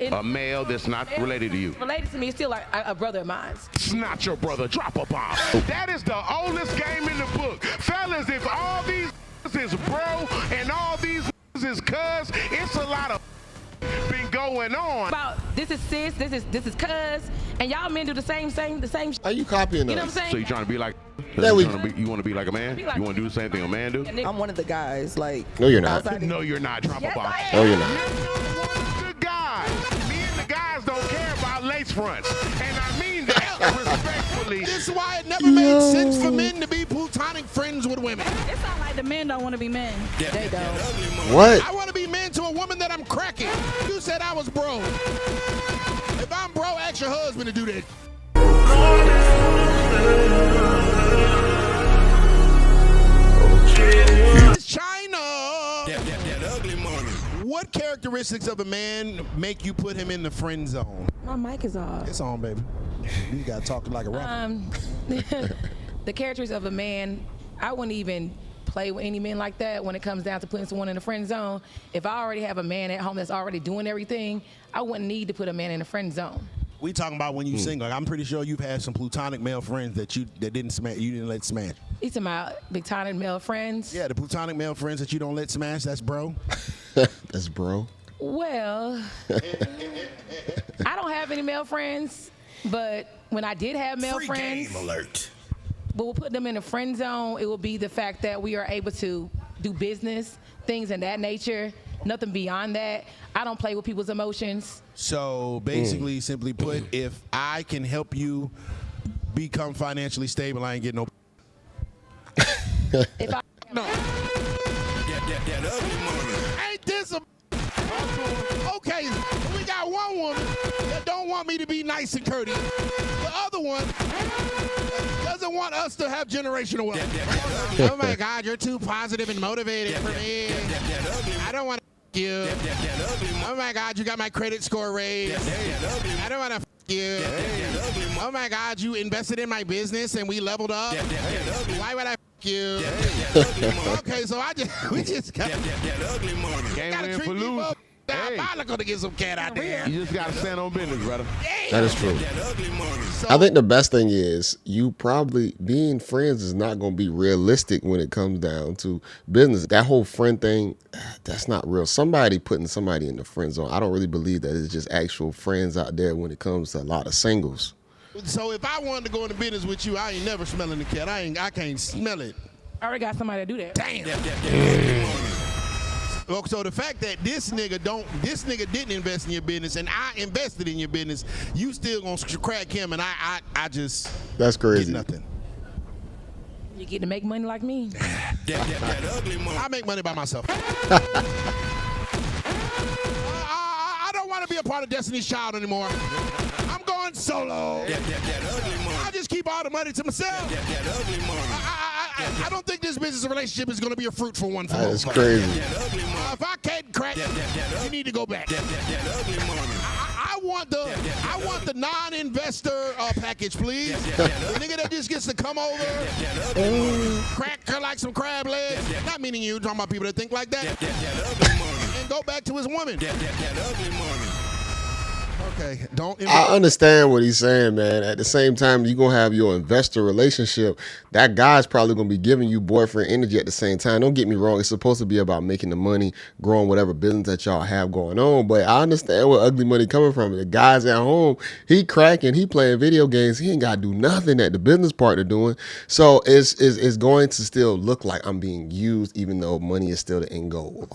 A male that's not related to you. Related to me, still like a brother of mine. It's not your brother. Drop a bomb. That is the oldest game in the book. Fellas, if all these is bro and all these is cuz, it's a lot of been going on. About this is sis, this is cuz, and y'all men do the same thing, the same shit. Are you copying us? You know what I'm saying? So you trying to be like, Yeah, you want to be like a man? You want to do the same thing a man do? I'm one of the guys. Like, No, you're not. No, you're not. Drop a bomb. No, you're not. You're the guys. Me and the guys don't care about lace fronts. And I mean that respectfully. This is why it never made sense for men to be Plutonic friends with women. It sounds like the men don't want to be men. They don't. What? I want to be men to a woman that I'm cracking. You said I was bro. If I'm bro, ask your husband to do that. It's China. That ugly money. What characteristics of a man make you put him in the friend zone? My mic is off. It's on, baby. You gotta talk like a rapper. The characteristics of a man, I wouldn't even play with any men like that when it comes down to putting someone in the friend zone. If I already have a man at home that's already doing everything, I wouldn't need to put a man in the friend zone. We talking about when you single. I'm pretty sure you've had some Plutonic male friends that didn't smash. You didn't let smash. You talking about Plutonic male friends? Yeah, the Plutonic male friends that you don't let smash. That's bro. That's bro. Well, I don't have any male friends, but when I did have male friends, Game alert. but we'll put them in a friend zone, it will be the fact that we are able to do business, things in that nature, nothing beyond that. I don't play with people's emotions. So basically, simply put, if I can help you become financially stable, I ain't getting no. If I No. That ugly money. Ain't this a? Okay, we got one woman that don't want me to be nice and courteous. The other one doesn't want us to have generational wealth. Oh my God, you're too positive and motivated for me. I don't want to you. Oh my God, you got my credit score raised. I don't want to you. Oh my God, you invested in my business and we leveled up. Why would I you? Okay, so we just got Can't win for people lose. diabolical to get some cat out there. You just got to stand on business, brother. That is true. So, I think the best thing is you probably being friends is not going to be realistic when it comes down to business. That whole friend thing, that's not real. Somebody putting somebody in the friend zone. I don't really believe that it's just actual friends out there when it comes to a lot of singles. So if I wanted to go into business with you, I ain't never smelling the cat. I can't smell it. I already got somebody to do that. Damn. So the fact that this nigga didn't invest in your business and I invested in your business, you still gonna crack him and I just That's crazy. get nothing. You get to make money like me. That ugly money. I make money by myself. I don't want to be a part of Destiny's Child anymore. I'm going solo. I just keep all the money to myself. I don't think this business relationship is going to be a fruitful one for That both is of us. crazy. If I can't crack, you need to go back. I want the non-investor package, please. The nigga that just gets to come over, crack her like some crab legs. Not meaning you, talking about people that think like that. And go back to his woman. Okay, don't. I understand what he's saying, man. At the same time, you're going to have your investor relationship. That guy's probably going to be giving you boyfriend energy at the same time. Don't get me wrong. It's supposed to be about making the money, growing whatever business that y'all have going on. But I understand where ugly money coming from. The guy's at home, he cracking, he playing video games. He ain't got to do nothing that the business partner doing. So it's going to still look like I'm being used, even though money is still the end goal.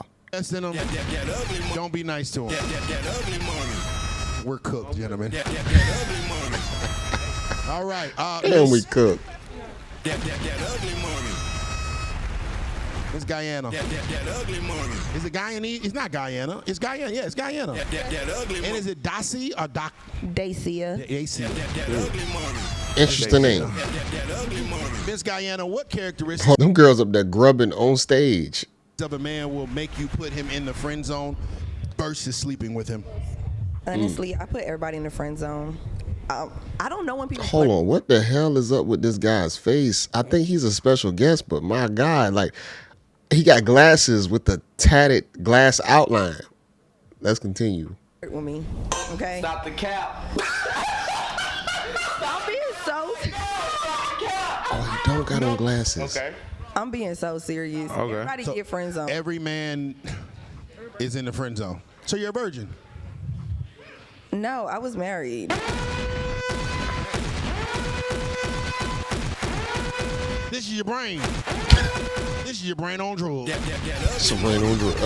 Don't be nice to him. We're cooked, gentlemen. All right. And we cook. It's Guyana. Is it Guyanese? It's not Guyana. It's Guyana. Yeah, it's Guyana. And is it Dacia or Dacia. Dacia. Interesting name. Miss Guyana, what characteristics Them girls up there grubbing on stage. of a man will make you put him in the friend zone versus sleeping with him? Honestly, I put everybody in the friend zone. I don't know when people. Hold on, what the hell is up with this guy's face? I think he's a special guest, but my God, like, he got glasses with the tatted glass outline. Let's continue. with me. Okay. Stop the cap. I'm being so. Oh, you don't got on glasses. Okay. I'm being so serious. Okay. Everybody get friend zone. Every man is in the friend zone. So you're a virgin. No, I was married. This is your brain. This is your brain on drugs. Some brain on drugs.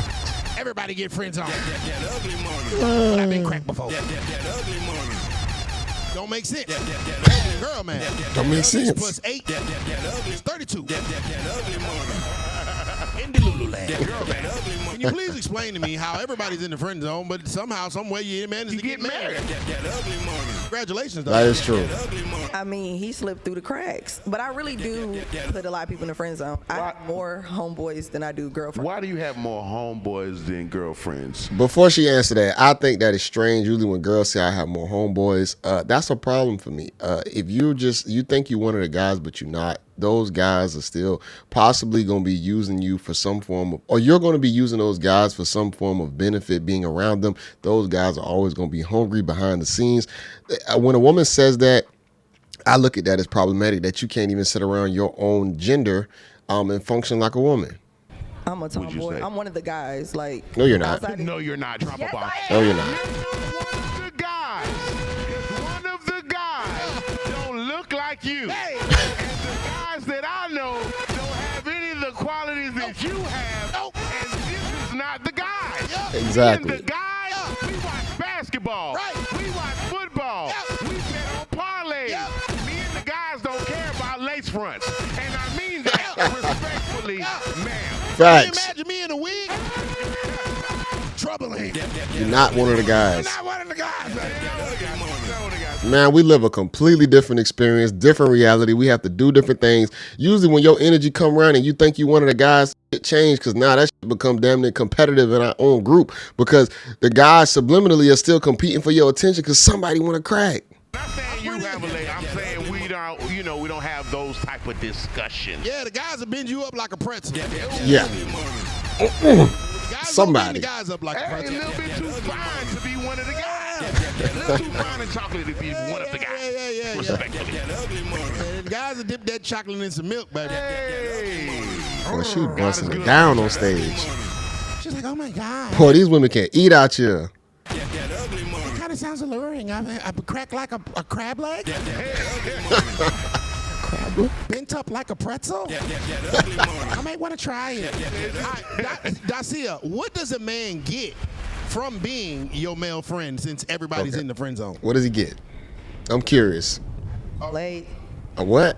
Everybody get friends on. But I've been cracked before. Don't make sense. Girl, man. Don't make sense. Plus 8 is 32. In the Lululand. Can you please explain to me how everybody's in the friend zone, but somehow, some way, you managed to get married? Congratulations, though. That is true. I mean, he slipped through the cracks. But I really do put a lot of people in the friend zone. I have more homeboys than I do girlfriends. Why do you have more homeboys than girlfriends? Before she answered that, I think that is strange. Usually when girls say I have more homeboys, that's a problem for me. If you think you one of the guys, but you're not, those guys are still possibly going to be using you for some form of, or you're going to be using those guys for some form of benefit being around them. Those guys are always going to be hungry behind the scenes. When a woman says that, I look at that as problematic, that you can't even sit around your own gender and function like a woman. I'm a What'd you tomboy. say? I'm one of the guys. Like, No, you're not. outside of- No, you're not. Drop Yes, a bomb. I No, you're not. One of the guys. If one of the guys don't look like you, Hey. and the guys that I know don't have any of the qualities that you have, and this is not the guys. Exactly. Me and the guys, we watch basketball. Right. We watch football. We bet on parlays. Me and the guys don't care about lace fronts. And I mean that respectfully, ma'am. Facts. Imagine me in a wig. Troubling. You're not one of the guys. Not one of the guys. Man, we live a completely different experience, different reality. We have to do different things. Usually when your energy come around and you think you one of the guys, it changed because now that shit become damn near competitive in our own group because the guys subliminally are still competing for your attention because somebody want to crack. I'm not saying you have a lady. I'm saying we don't, we don't have those type of discussions. Yeah, the guys will bend you up like a pretzel. Yeah. Guys Somebody. Bend the guys up like a Hey, a pretzel. little bit too fine to be one of the guys. A little too fine and chocolate to be one of the guys. Yeah. Respectfully. The guys will dip that chocolate in some milk, baby. Hey. Boy, she busting it down on stage. She's like, oh my God. Boy, these women can't eat out here. It kind of sounds alluring. I crack like a crab leg. Bent up like a pretzel. I might want to try it. Dacia, what does a man get from being your male friend since everybody's Okay. in the friend zone? What does he get? I'm curious. parlays. A what?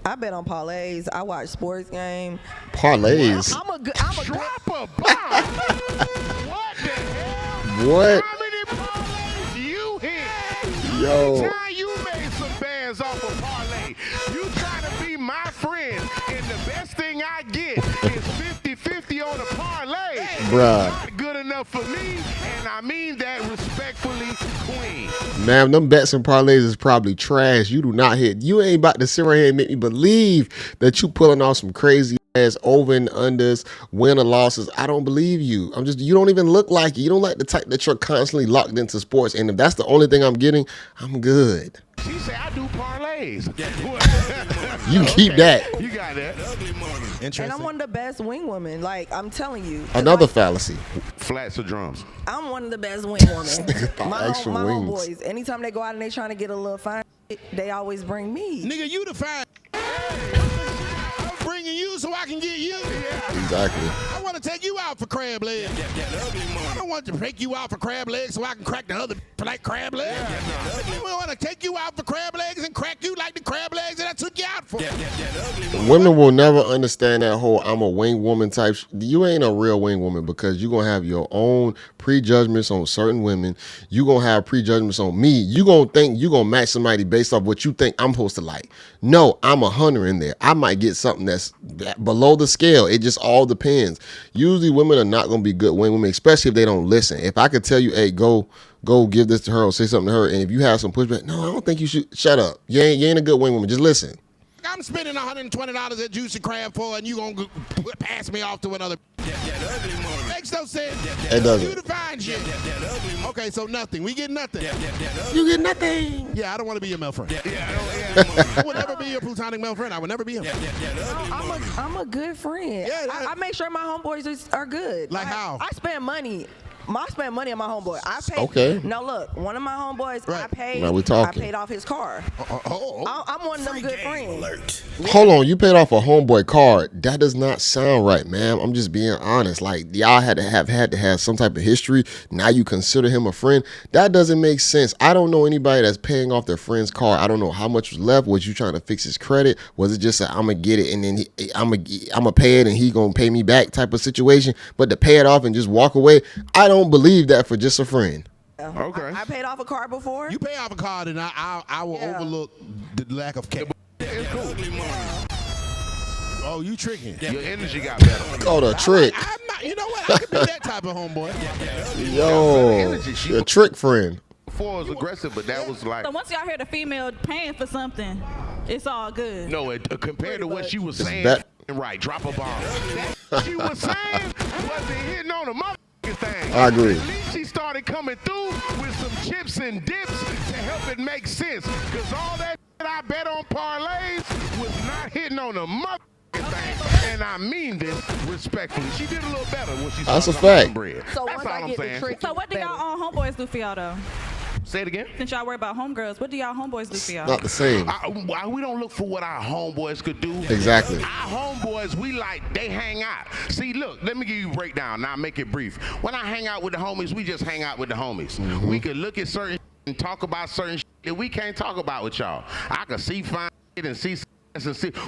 I bet on parlays. I watch sports game. Parlays. I'm a good. Drop a bomb. What the hell? What? How many parlays you hit? Yo. Time you made some bands off a parlay. You trying to be my friend, and the best thing I get is 50-50 on a parlay. Bruh. Not good enough for me, and I mean that respectfully, queen. Man, them bets and parlays is probably trash. You do not hit. You ain't about to sit right here and make me believe that you pulling off some crazy ass over and unders, win or losses. I don't believe you. You don't even look like it. You don't like the type that you're constantly locked into sports. And if that's the only thing I'm getting, I'm good. She said I do parlays. You keep that. You got that. Interesting. And I'm one of the best wing women. Like, I'm telling you. Another Like, fallacy. Flats or drums? I'm one of the best wing women. thought extra my wings. homeboys, anytime they go out and they trying to get a little fine, they always bring me. Nigga, you the fine. I'm bringing you so I can get you. Exactly. I want to take you out for crab legs. I don't want to take you out for crab legs so I can crack the other like crab legs. I want to take you out for crab legs and crack you like the crab legs that I took you out for. Women will never understand that whole I'm a wing woman type. You ain't a real wing woman because you're going to have your own prejudgments on certain women. You're going to have prejudgments on me. You're going to think you're going to match somebody based off what you think I'm supposed to like. No, I'm a hunter in there. I might get something that's below the scale. It just all depends. Usually women are not going to be good wing women, especially if they don't listen. If I could tell you, hey, go give this to her or say something to her, and if you have some pushback, no, I don't think you should. Shut up. You ain't a good wing woman. Just listen. I'm spending $120 at Juicy Crab for, and you gonna pass me off to another. Hey, makes no sense. It doesn't. You define shit. Okay, so nothing. We get nothing. You get nothing. Yeah, I don't want to be your male friend. Yeah, I would never be your platonic male friend. I would never be him. I'm a good friend. Yeah, I make sure my homeboys are good. Like how? I spend money. I spend money on my homeboy. I paid. Okay. Now look, one of my homeboys, I Right. paid. Now we talking. I paid off his car. Oh. I'm one of them good friends. Hold on, you paid off a homeboy card. That does not sound right, man. I'm just being honest. Like, y'all had to have some type of history. Now you consider him a friend. That doesn't make sense. I don't know anybody that's paying off their friend's car. I don't know how much was left. Was you trying to fix his credit? Was it just I'm gonna get it and then I'm gonna pay it and he gonna pay me back type of situation? But to pay it off and just walk away, I don't believe that for just a friend. Okay. I paid off a car before. You pay off a card and I will overlook the lack of care. It's cool. Oh, you tricking. Your energy got better. Oh, the trick. I'm not, you know what? I could be that type of homeboy. Yo, a trick friend. Before it was aggressive, but that was like So once y'all hear the female paying for something, it's all good. no. Compared to what she was saying, that- right? Drop a bomb. That she was saying wasn't hitting on the motherfucking thing. I agree. At least she started coming through with some chips and dips to help it make sense. Cause all that shit I bet on parlays was not hitting on the motherfucking thing. And I mean this respectfully. She did a little better when she That's a started fact. some bread. So That's once all I I'm get the saying. trick, So what do y'all homeboys do for y'all though? Say it again. Since y'all worry about homegirls, what do y'all homeboys do for y'all? Not the same. We don't look for what our homeboys could do. Exactly. Our homeboys, they hang out. See, look, let me give you a breakdown. Now, make it brief. When I hang out with the homies, we just hang out with the homies. We could look at certain and talk about certain that we can't talk about with y'all. I could see fine and see.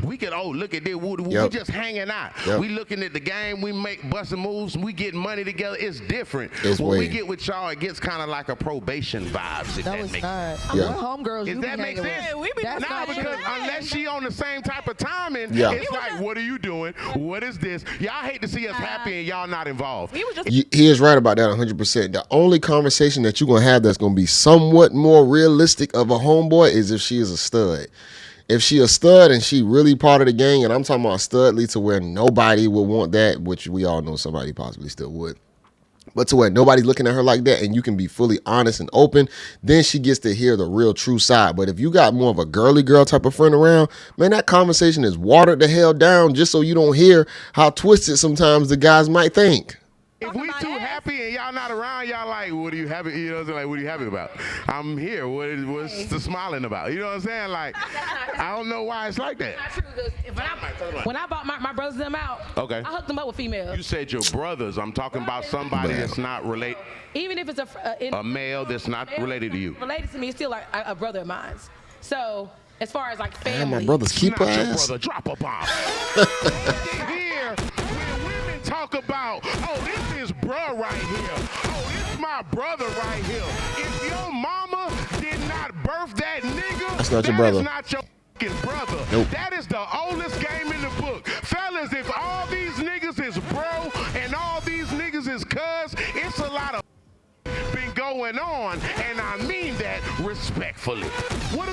We could look at this. We just hanging out. Yep. We looking at the game. We make busting moves. We getting money together. It's different. It's when we way. get with y'all, it gets kind of like a probation vibes. If No, that it's makes not. Yeah. What homegirls Does you that be make hanging sense? with? we be That's Nah, not because true. unless she on the same type of timing, Yeah. it's like, what are you doing? What is this? Y'all hate to see us happy and y'all not involved. We was just He is right about that 100%. The only conversation that you're going to have that's going to be somewhat more realistic of a homeboy is if she is a stud. If she a stud and she really part of the gang, and I'm talking about studly to where nobody would want that, which we all know somebody possibly still would. But to where nobody's looking at her like that and you can be fully honest and open, then she gets to hear the real true side. But if you got more of a girly girl type of friend around, man, that conversation is watered the hell down just so you don't hear how twisted sometimes the guys might think. If we too happy and y'all not around, y'all like, what are you happy? You know what I'm saying? Like, what are you happy about? I'm here. What's the smiling about? You know what I'm saying? Like, I don't know why it's like that. Not true, 'cause when I bought my brothers and them out, Okay. I hooked them up with females. You said your brothers. I'm talking about somebody that's not related, Even if it's a male that's not related to you. related to me, it's still like a brother of mine. So as far as like family, Damn, my brother's keeper Not your ass. brother. Drop a bomb. Here, when women talk about, oh, this is bruh right here. Oh, this is my brother right here. If your mama did not birth that nigga, That's not your that brother. is not your fucking brother. Nope. That is the oldest game in the book. Fellas, if all these niggas is bro and all these niggas is cuz, it's a lot of been going on, and I mean that respectfully.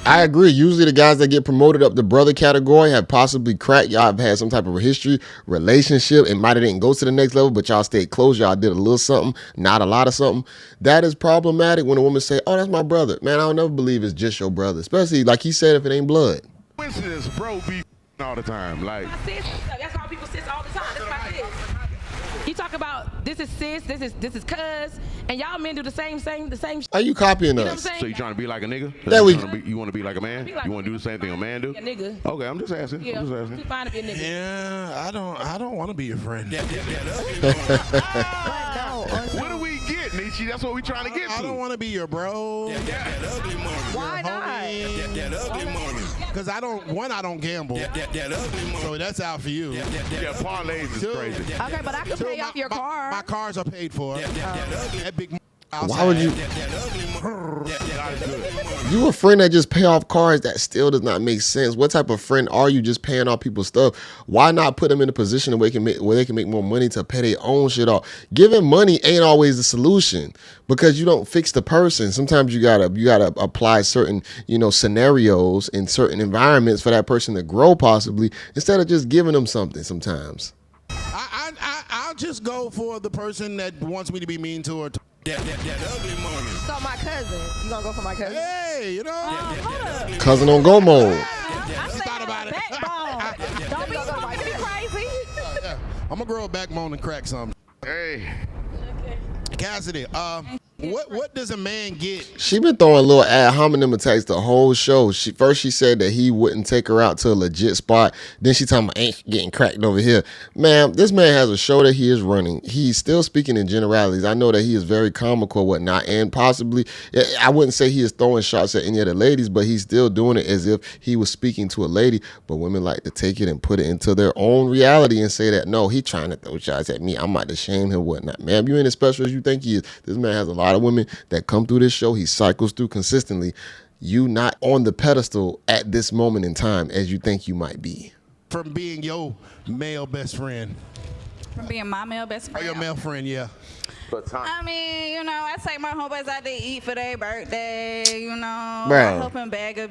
I agree. Usually the guys that get promoted up the brother category have possibly cracked. Y'all have had some type of a history, relationship. It might have didn't go to the next level, but y'all stayed close. Y'all did a little something, not a lot of something. That is problematic when a woman say, oh, that's my brother. Man, I don't never believe it's just your brother. Especially, like he said, if it ain't blood. Coincidence, bro, be all the time. Like, that's how people sis all the time. That's my sis. You talk about this is sis, this is cuz, and y'all men do the same shit. Are you copying You know what I'm us? saying? so you trying to be like a nigga? There we- You want to be like a man? Be like- You want to do the same thing a man do? A nigga. Okay, I'm just asking. Yeah, I'm just too asking. fine to be a nigga. Yeah, I don't want to be your friend. What do we get, Nietzsche? That's what we trying to get to. I don't want to be your bro. Why not? Because I don't gamble. So that's out for you. Yeah, parlays is Two. crazy. Okay, but I could pay off your car. My cars are paid for. That big outside. Why would you? God is good. You a friend that just pay off cars? That still does not make sense. What type of friend are you just paying off people's stuff? Why not put them in a position where they can make more money to pay their own shit off? Giving money ain't always the solution because you don't fix the person. Sometimes you gotta apply certain scenarios in certain environments for that person to grow possibly instead of just giving them something. Sometimes. I'll just go for the person that wants me to be mean to her. That ugly money. So my cousin, you gonna go for my cousin? Hey, you know. Hold up. Cousin on go mode. I said thought about it. backbone. Don't be talking to me crazy. I'm gonna grow a backbone and crack some. Hey. Cassidy, what does a man get? She been throwing little ad hominem attacks the whole show. First she said that he wouldn't take her out to a legit spot. Then she talking about ain't getting cracked over here. Ma'am, this man has a show that he is running. He's still speaking in generalities. I know that he is very comical or whatnot, and possibly, I wouldn't say he is throwing shots at any of the ladies, but he's still doing it as if he was speaking to a lady. But women like to take it and put it into their own reality and say that, no, he trying to throw shots at me. I'm about to shame him, whatnot. Ma'am, you ain't as special as you think he is. This man has a lot of women that come through this show. He cycles through consistently. You not on the pedestal at this moment in time as you think you might be. From being your male best friend. From being my male best Or friend. your male friend, yeah. I mean, you know, I take my homeboys out to eat for their birthday, you know. Bruh. I help them bag a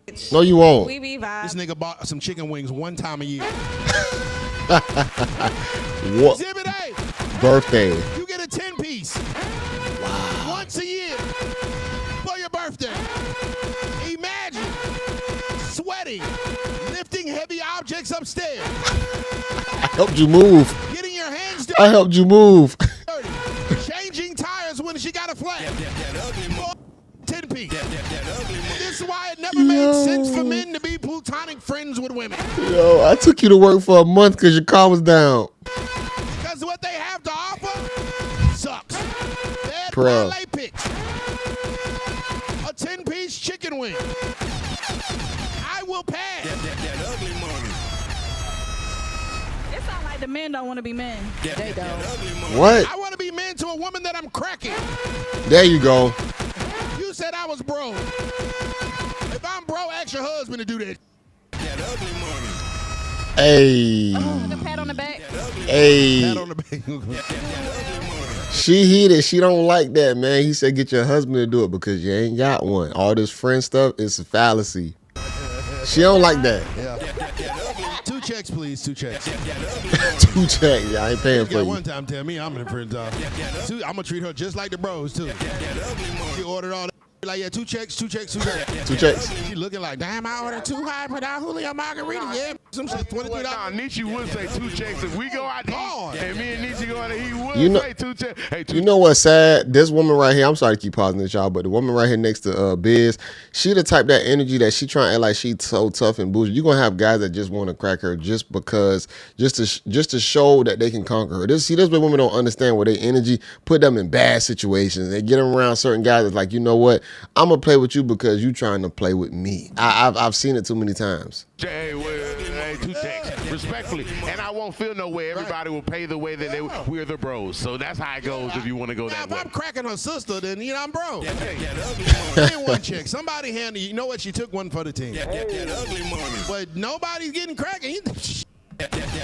bitch. No, you won't. We be This vibing. nigga bought some chicken wings one time a year. What Exhibit A, birthday? you get a 10-piece. Wow. Once a year for your birthday. Imagine sweating, lifting heavy objects upstairs, I helped you move. getting your hands I helped you move. dirty, changing tires when she got a flat. 10-piece. This is why it never made sense for men to be plutonic friends with women. Yo, I took you to work for a month because your car was down. Because what they have to offer sucks. Bad Bruh. parlay picks. A 10-piece chicken wing. I will pass. It sounds like the men don't want to be men. They don't. What? I want to be man to a woman that I'm cracking. There you go. You said I was broke. If I'm broke, ask your husband to do that. Hey. The pat on the back. Hey. Pat on the back. She heated. She don't like that, man. He said get your husband to do it because you ain't got one. All this friend stuff is a fallacy. She don't like that. Yeah. 2 checks, please. 2 checks. 2 checks. Yeah, I ain't paying for Yeah, you. one time tell me I'm in the friend time. I'm going to treat her just like the bros, too. She ordered all that. Like, yeah, 2 checks, 2 checks, 2 checks. 2 checks. She looking like, damn, I ordered 2 high without Julio margarita. Yeah, some shit, $23. Nah, Nietzsche would say 2 checks. If we go out to eat, and me and Nietzsche go out to eat, he would You know- say 2 checks. Hey, 2 You know what's sad? This woman right here, I'm sorry to keep pausing this, y'all, but the woman right here next to Biz, she the type that energy that she trying to act like she so tough and bougie. You're going to have guys that just want to crack her just because, just to show that they can conquer her. This way women don't understand where their energy put them in bad situations. They get them around certain guys that's like, you know what? I'm going to play with you because you trying to play with me. I've seen it too many times. Hey, 2 checks, respectfully, and I won't feel no way. Everybody will pay the way that we're the bros. So that's how it goes if you want to go Now, that if way. I'm cracking her sister, then, you know, I'm broke. Give 1 check. Somebody handle you. You know what? She took one for the team. But nobody's getting cracking.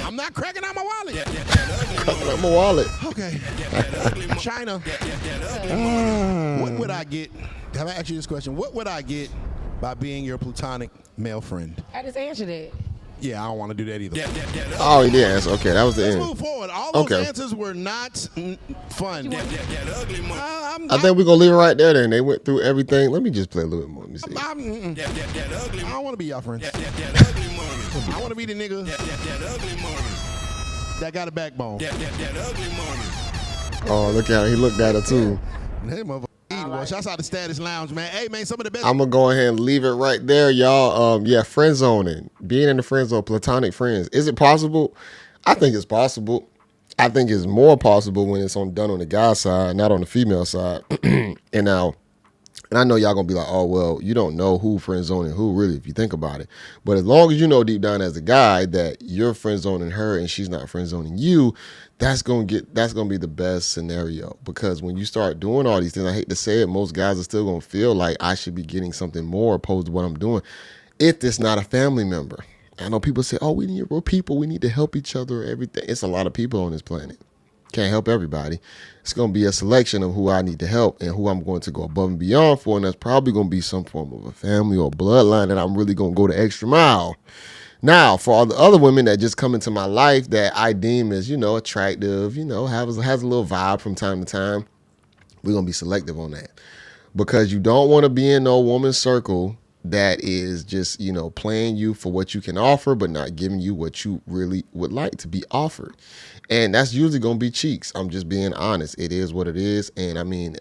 I'm not cracking out my wallet. My wallet. Okay. China. What would I get? Have I asked you this question? What would I get by being your plutonic male friend? I just answered it. Yeah, I don't want to do that either. Oh, he did answer. Okay, that was the Let's end. move forward. All those Okay. answers were not fun. I think we're going to leave it right there then. They went through everything. Let me just play a little bit more. Let me see. I don't want to be your friend. I want to be the nigga that got a backbone. Oh, look at her. He looked at her too. Hey, motherfucker. Well, shouts out to Status Lounge, man. Hey, man, some of the best. I'm gonna go ahead and leave it right there, y'all. Yeah, friend zoning, being in the friend zone, platonic friends. Is it possible? I think it's possible. I think it's more possible when it's done on the guy side, not on the female side. And I know y'all gonna be like, oh well, you don't know who friend zoning who really, if you think about it. But as long as you know deep down as a guy that you're friend zoning her and she's not friend zoning you, that's gonna be the best scenario. Because when you start doing all these things, I hate to say it, most guys are still gonna feel like I should be getting something more opposed to what I'm doing if it's not a family member. I know people say, oh, we need real people, we need to help each other, everything. It's a lot of people on this planet. Can't help everybody. It's going to be a selection of who I need to help and who I'm going to go above and beyond for, and that's probably going to be some form of a family or bloodline that I'm really going to go the extra mile. Now, for all the other women that just come into my life that I deem as, attractive, has a little vibe from time to time, we're going to be selective on that. Because you don't want to be in no woman's circle that is just, playing you for what you can offer, but not giving you what you really would like to be offered. And that's usually going to be cheeks. I'm just being honest. It is what it is. And I mean,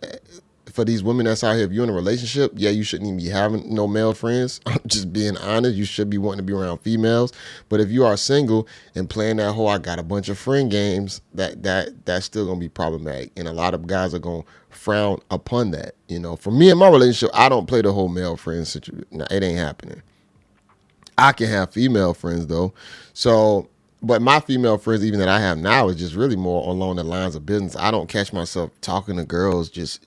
for these women that's out here, if you're in a relationship, yeah, you shouldn't even be having no male friends. I'm just being honest. You should be wanting to be around females. But if you are single and playing that whole I got a bunch of friend games, that's still gonna be problematic. And a lot of guys are gonna frown upon that. For me in my relationship, I don't play the whole male friend situation. Nah, it ain't happening. I can have female friends though. But my female friends, even that I have now, is just really more along the lines of business. I don't catch myself talking to girls just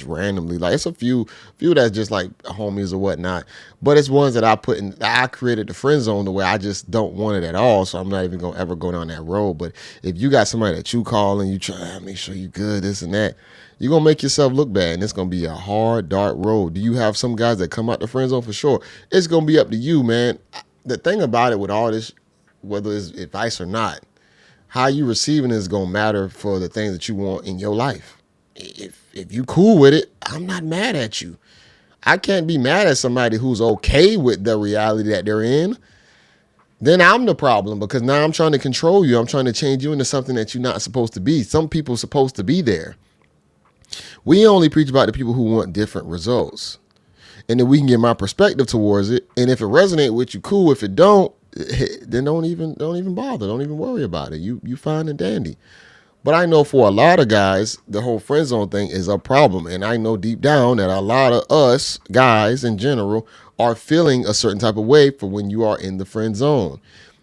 randomly. Like, it's a few that's just like homies or whatnot, but it's ones that I created the friend zone the way I just don't want it at all, so I'm not even gonna ever go down that road. But if you got somebody that you call and you try to make sure you good, this and that, you're gonna make yourself look bad, and it's gonna be a hard, dark road. Do you have some guys that come out the friend zone? For sure. It's gonna be up to you, man. The thing about it with all this, whether it's advice or not, how you receiving it is gonna matter for the things that you want in your life. If you cool with it, I'm not mad at you. I can't be mad at somebody who's okay with the reality that they're in. Then I'm the problem, because now I'm trying to control you. I'm trying to change you into something that you're not supposed to be. Some people are supposed to be there. We only preach about the people who want different results. And then we can get my perspective towards it. And if it resonates with you, cool. If it don't, then don't even bother. Don't even worry about it. You fine and dandy. But I know for a lot of guys, the whole friend zone thing is a problem. And I know deep down that a lot of us guys in general are feeling a certain type of way for when you are in the friend zone.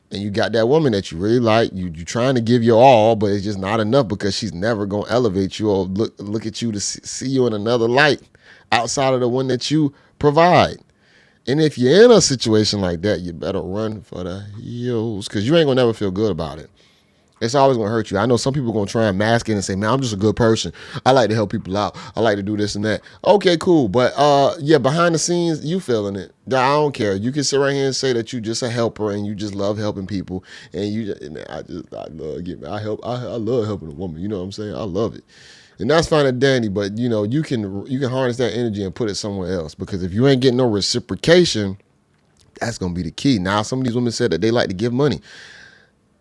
And you got that woman that you really like, you trying to give your all, but it's just not enough because she's never going to elevate you or look at you to see you in another light outside of the one that you provide. And if you're in a situation like that, you better run for the hills, because you ain't going to never feel good about it. It's always going to hurt you. I know some people are going to try and mask it and say, man, I'm just a good person. I like to help people out. I like to do this and that. Okay, cool. But yeah, behind the scenes, you feeling it. I don't care. You can sit right here and say that you just a helper and you just love helping people. And man, I love helping a woman. You know what I'm saying? I love it. And that's fine and dandy, but you can harness that energy and put it somewhere else, because if you ain't getting no reciprocation, that's going to be the key. Now, some of these women said that they like to give money.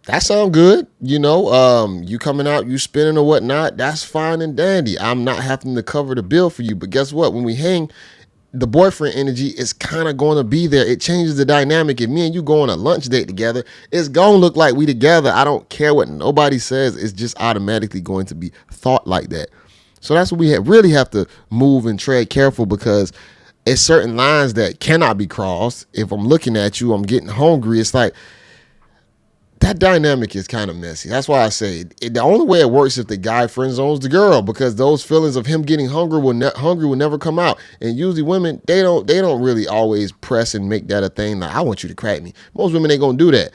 That sound good. You coming out, you spending or whatnot, that's fine and dandy. I'm not having to cover the bill for you. But guess what? When we hang, the boyfriend energy is kind of going to be there. It changes the dynamic. If me and you go on a lunch date together, it's going to look like we together. I don't care what nobody says. It's just automatically going to be thought like that. So that's what we really have to move and tread careful, because it's certain lines that cannot be crossed. If I'm looking at you, I'm getting hungry. It's like, that dynamic is kind of messy. That's why I say the only way it works is if the guy friend zones the girl, because those feelings of him getting hungry will never come out. And usually women, they don't really always press and make that a thing. Like, I want you to crack me. Most women ain't gonna do that.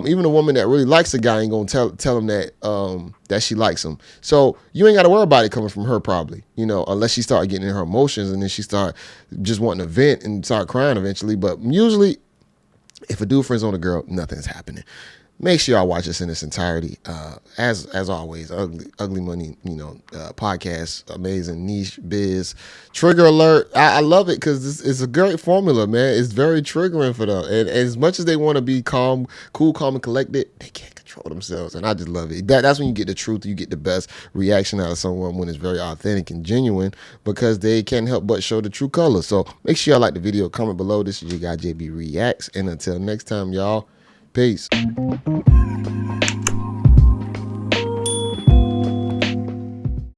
Even a woman that really likes a guy ain't gonna tell him that she likes him. So you ain't got to worry about it coming from her, probably. Unless she start getting in her emotions and then she start just wanting to vent and start crying eventually. But usually, if a dude friends on a girl, nothing's happening. Make sure y'all watch this in its entirety. As always, Ugly Money, podcast, amazing niche biz. Trigger alert. I love it because it's a great formula, man. It's very triggering for them. And as much as they want to be cool, calm, and collected, they can't control themselves. And I just love it. That's when you get the truth. You get the best reaction out of someone when it's very authentic and genuine, because they can't help but show the true color. So make sure y'all like the video, comment below. This is your guy, JayBReacts. And until next time, y'all, peace.